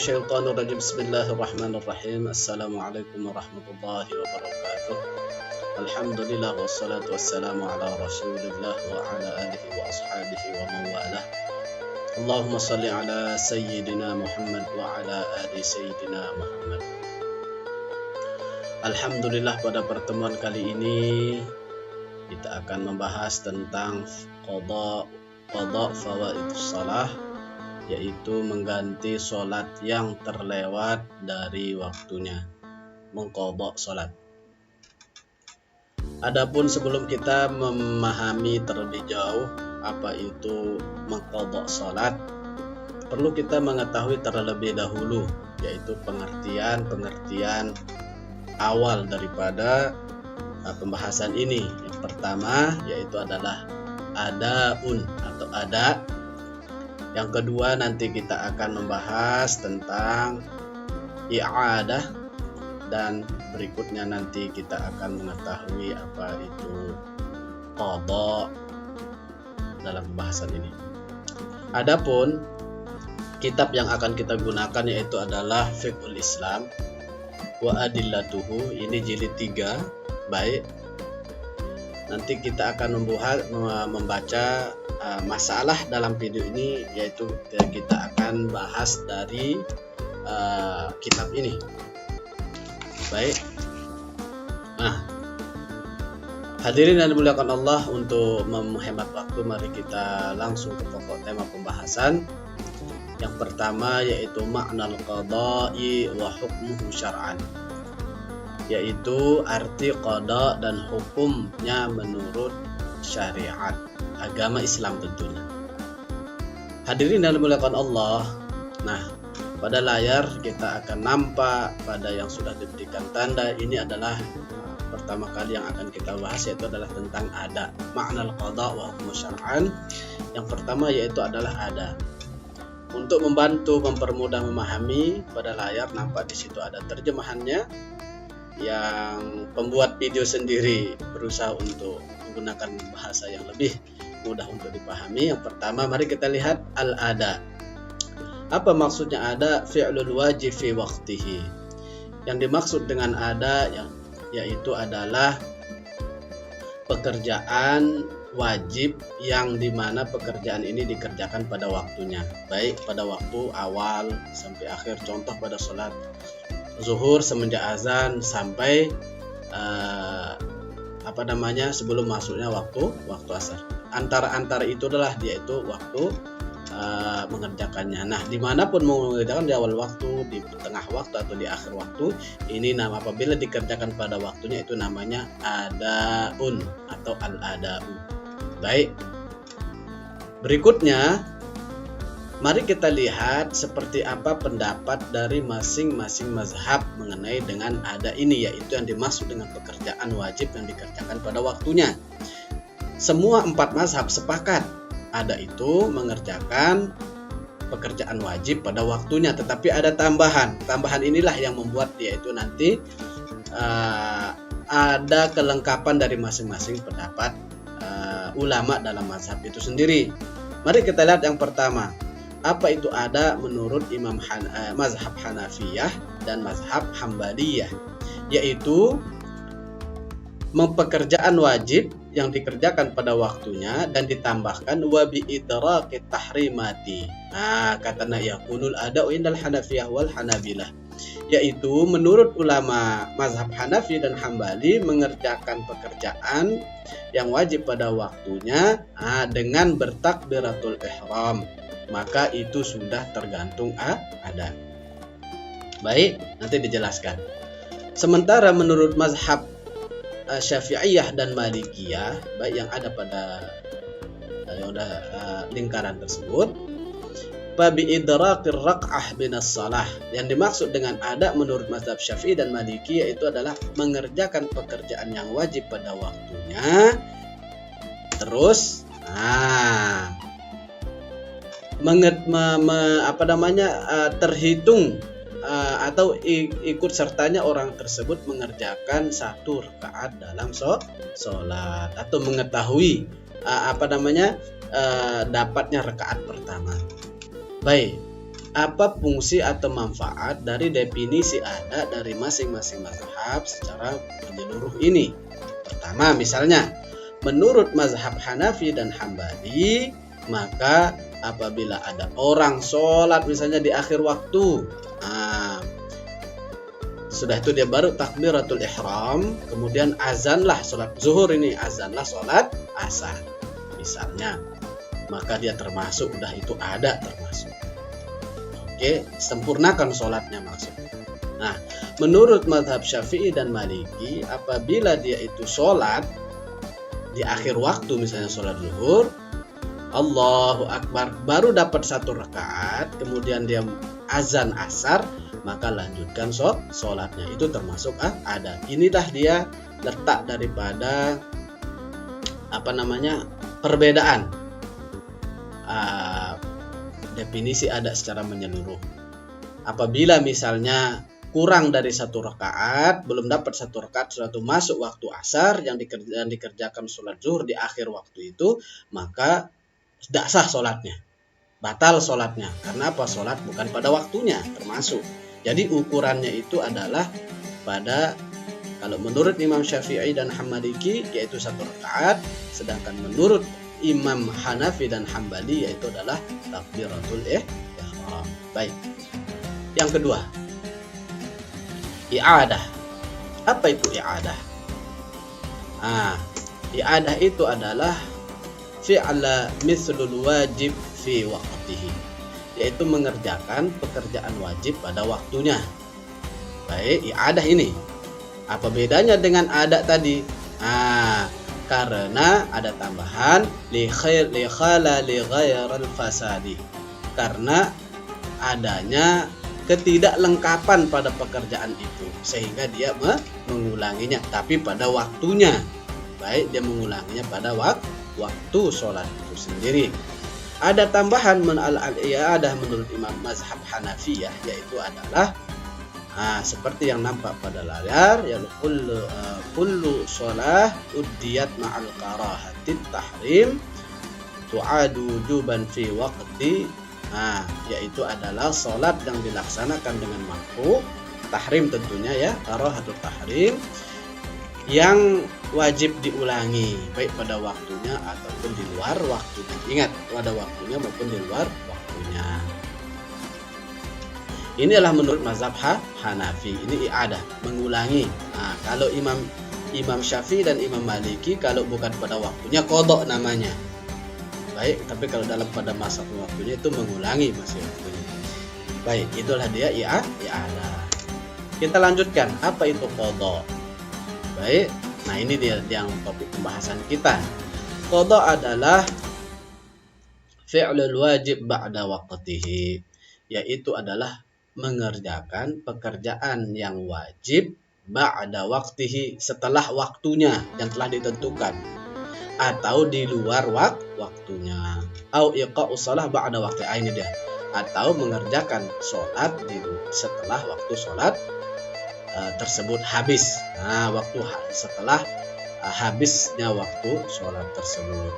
minasyaitonir rajim. Bismillahirrahmanirrahim. Assalamualaikum warahmatullahi wabarakatuh. Alhamdulillah wassalatu wassalamu ala Rasulillah wa ala alihi wa ashabihi wa man walah. Allahumma shalli ala sayyidina Muhammad wa ala ali sayyidina Muhammad. Alhamdulillah, pada pertemuan kali ini kita akan membahas tentang qada fawaidus shalah, yaitu mengganti sholat yang terlewat dari waktunya, mengqadha sholat. Adapun sebelum kita memahami terlebih jauh apa itu mengqadha sholat, perlu kita mengetahui terlebih dahulu, yaitu pengertian awal daripada pembahasan ini. Yang pertama yaitu adalah adaun atau ada. Yang kedua nanti kita akan membahas tentang i'adah, dan berikutnya nanti kita akan mengetahui apa itu qadha dalam pembahasan ini. Adapun kitab yang akan kita gunakan yaitu adalah Fiqhul Islam wa Adillatuhu, ini jilid 3. Baik, nanti kita akan membaca masalah dalam video ini, yaitu kita akan bahas dari kitab ini. Baik, hadirin yang dimuliakan Allah, untuk menghemat waktu mari kita langsung ke pokok tema pembahasan. Yang pertama yaitu maknal qada'i wa hukmuhu syar'an, yaitu arti qada dan hukumnya menurut syariat agama Islam tentunya. Hadirin yang dimuliakan Allah, pada layar kita akan nampak pada yang sudah diberikan tanda, ini adalah pertama kali yang akan kita bahas, yaitu adalah tentang ada, maknal qada wa hukmuhu syar'an. Yang pertama yaitu adalah ada. Untuk membantu mempermudah memahami, pada layar nampak di situ ada terjemahannya, yang pembuat video sendiri berusaha untuk menggunakan bahasa yang lebih mudah untuk dipahami. Yang pertama mari kita lihat al-ada. Apa maksudnya ada? Fi'lul wajib fi waqtihi. Yang dimaksud dengan ada yaitu adalah pekerjaan wajib yang dimana pekerjaan ini dikerjakan pada waktunya, baik pada waktu awal sampai akhir. Contoh pada sholat zuhur semenjak azan sampai sebelum masuknya waktu asar. Antara itu adalah dia itu waktu mengerjakannya. Dimanapun mau mengerjakan, di awal waktu, di tengah waktu atau di akhir waktu, ini apabila dikerjakan pada waktunya itu namanya adaun atau al-ada'u. Baik, berikutnya mari kita lihat seperti apa pendapat dari masing-masing mazhab mengenai dengan ada ini, yaitu yang dimaksud dengan pekerjaan wajib yang dikerjakan pada waktunya. Semua 4 mazhab sepakat ada itu mengerjakan pekerjaan wajib pada waktunya, tetapi ada tambahan. Tambahan inilah yang membuat dia itu nanti ada kelengkapan dari masing-masing pendapat ulama dalam mazhab itu sendiri. Mari kita lihat yang pertama, apa itu ada menurut mazhab Hanafiyah dan mazhab Hambaliyah, yaitu pekerjaan wajib yang dikerjakan pada waktunya dan ditambahkan wa bi idraqit tahrimati. Katana yakunul ada'u indal Hanafiyah wal Hanabilah, yaitu menurut ulama mazhab Hanafi dan Hambali mengerjakan pekerjaan yang wajib pada waktunya dengan bertakbiratul ihram, maka itu sudah tergantung ada. Baik, nanti dijelaskan. Sementara menurut mazhab Syafi'iyah dan Malikiyah, baik yang ada pada lingkaran tersebut, fabi idraqir raq'ah binas salah, yang dimaksud dengan ada menurut mazhab Syafi'i dan Maliki yaitu adalah mengerjakan pekerjaan yang wajib pada waktunya, terus terhitung atau ikut sertanya orang tersebut mengerjakan 1 rakaat dalam sholat, atau mengetahui dapatnya rakaat pertama. Baik, apa fungsi atau manfaat dari definisi ada dari masing-masing mazhab secara menyeluruh ini. Pertama, misalnya menurut mazhab Hanafi dan Hambali, maka apabila ada orang sholat misalnya di akhir waktu, sudah itu dia baru takbiratul ihram, kemudian azanlah sholat zuhur ini, azanlah sholat asar misalnya, maka dia termasuk, udah itu ada termasuk. Oke, sempurnakan sholatnya maksudnya. Nah, menurut mazhab Syafi'i dan Maliki, apabila dia itu sholat di akhir waktu, misalnya sholat zuhur, Allahu Akbar, baru dapat 1 rakaat, kemudian dia azan asar, maka lanjutkan sholatnya. Itu termasuk ada. Inilah dia letak daripada perbedaan definisi ada secara menyeluruh. Apabila misalnya kurang dari 1 rakaat, belum dapat 1 rakaat, suatu masuk waktu asar yang dikerjakan sholat zuhur di akhir waktu itu, maka tidak sah sholatnya, batal sholatnya. Karena apa? Sholat bukan pada waktunya termasuk. Jadi ukurannya itu adalah pada, kalau menurut Imam Syafi'i dan Maliki yaitu 1 rakaat, sedangkan menurut Imam Hanafi dan Hambali yaitu adalah takbiratul ihram. Baik. Yang kedua, i'adah. Apa itu i'adah? I'adah itu adalah fi'la mithlul wajib fi waqtihi, yaitu mengerjakan pekerjaan wajib pada waktunya. Baik, i'adah ini apa bedanya dengan ada tadi? Karena ada tambahan li ghairal fasadi, karena adanya ketidaklengkapan pada pekerjaan itu sehingga dia mengulanginya tapi pada waktunya. Baik, dia mengulanginya pada waktu sholat itu sendiri. Ada tambahan al-i'adah menurut Imam mazhab Hanafiyah, yaitu adalah seperti yang nampak pada layar, ya kullu shalah uddiyat ma'al karahatit tahrim tu'adu wujuban fi waqti, yaitu adalah salat yang dilaksanakan dengan makruh tahrim, tentunya ya, karahatut tahrim, yang wajib diulangi baik pada waktunya ataupun di luar waktunya. Ingat, pada waktunya maupun di luar waktunya. Ini adalah menurut mazhab Hanafi, ini i'adah, mengulangi. Kalau Imam Syafi'i dan Imam Maliki, kalau bukan pada waktunya qadha namanya. Baik, tapi kalau dalam pada masa waktunya itu mengulangi masih waktunya. Baik, itulah dia i'adah. Kita lanjutkan, apa itu qadha? Baik, nah ini dia yang topik pembahasan kita. Qadha adalah fi'lul wajib ba'da waqtihi, yaitu adalah mengerjakan pekerjaan yang wajib ba'da waqtihi, setelah waktunya yang telah ditentukan atau di luar waktunya. Au iqa'us shalah ba'da waqti, ini dia, atau mengerjakan sholat setelah waktu sholat tersebut habis. Setelah habisnya waktu sholat tersebut.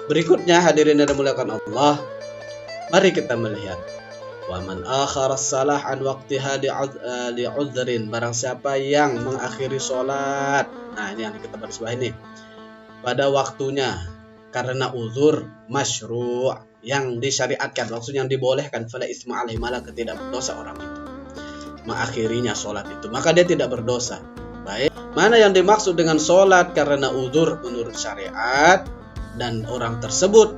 Berikutnya, hadirin yang dimuliakan Allah, mari kita melihat wa man akhara shalah an waqtiha li'udhrin, barang siapa yang mengakhiri sholat, nah ini yang kita baris bawah ini, pada waktunya karena uzur masyru', yang disyariatkan, maksudnya yang dibolehkan, fala isma alaihi, malah tidak berdosa orang itu mengakhirinya sholat itu, maka dia tidak berdosa. Baik, mana yang dimaksud dengan sholat karena uzur menurut syariat, dan orang tersebut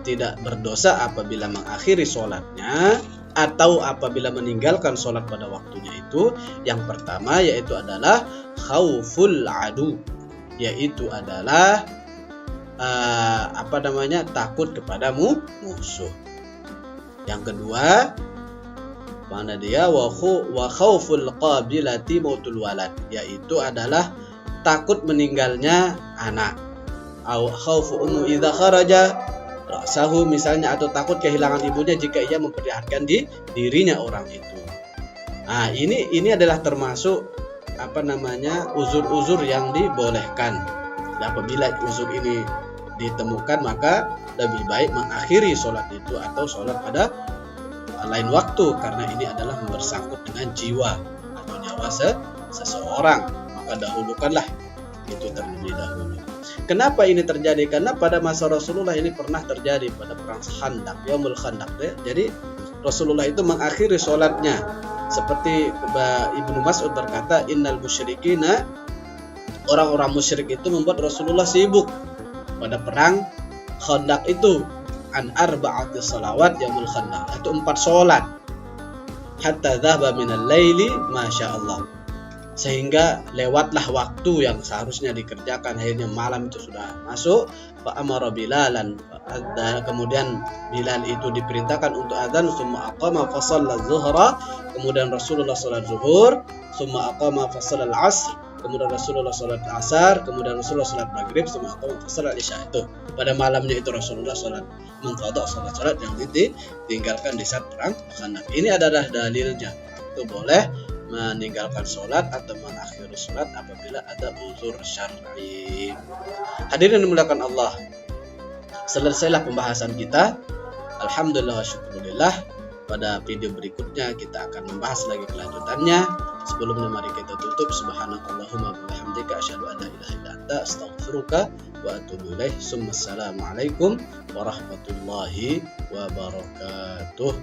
tidak berdosa apabila mengakhiri sholatnya atau apabila meninggalkan sholat pada waktunya itu? Yang pertama yaitu adalah khauful adu, yaitu adalah takut kepada musuh. Yang kedua, mana dia, wa khauful qabilati mautul walad, yaitu adalah takut meninggalnya anak. Au khaufu ummu idza kharaja ra'sahu, misalnya, atau takut kehilangan ibunya jika ia memperlihatkan dirinya orang itu. Ini adalah termasuk uzur-uzur yang dibolehkan. Apabila uzur ini ditemukan, maka lebih baik mengakhiri sholat itu atau sholat pada lain waktu, karena ini adalah bersangkut dengan jiwa atau nyawa seseorang, maka dahulukanlah itu terlebih dahulu. Kenapa ini terjadi? Karena pada masa Rasulullah ini pernah terjadi pada perang Khandaq, Yaumul Khandaq. Jadi Rasulullah itu mengakhiri sholatnya, seperti Ibnu Mas'ud berkata, innal musyrikina, orang-orang musyrik itu membuat Rasulullah sibuk pada perang Khandaq itu, an arba'ati sholawat yaumul Khandaq, itu 4 sholat, hatta dhahaba minal laili masya Allah, sehingga lewatlah waktu yang seharusnya dikerjakan, akhirnya malam itu sudah masuk. Fa amara Bilalan, kemudian Bilal itu diperintahkan untuk azan, summa aqama fa shalla zuhra, kemudian Rasulullah salat zuhur, summa aqama fa shalla al-asr, kemudian Rasulullah salat asar, kemudian Rasulullah salat maghrib, summa aqama fa shalla isya. Itu pada malamnya itu Rasulullah salat mengqadha salat-salat yang ditinggalkan di saat perang Khandaq. Ini adalah dalilnya, itu boleh meninggalkan sholat atau mengakhiri sholat apabila ada uzur syar'i. Hadirin dimuliakan Allah, selesailah pembahasan kita. Alhamdulillah wa syukurillah. Pada video berikutnya kita akan membahas lagi kelanjutannya. Sebelumnya mari kita tutup. Subhanakallahumma wa bihamdika asyhadu an la ilaha illa anta astaghfiruka wa atubu ilaik. Assalamualaikum warahmatullahi wabarakatuh.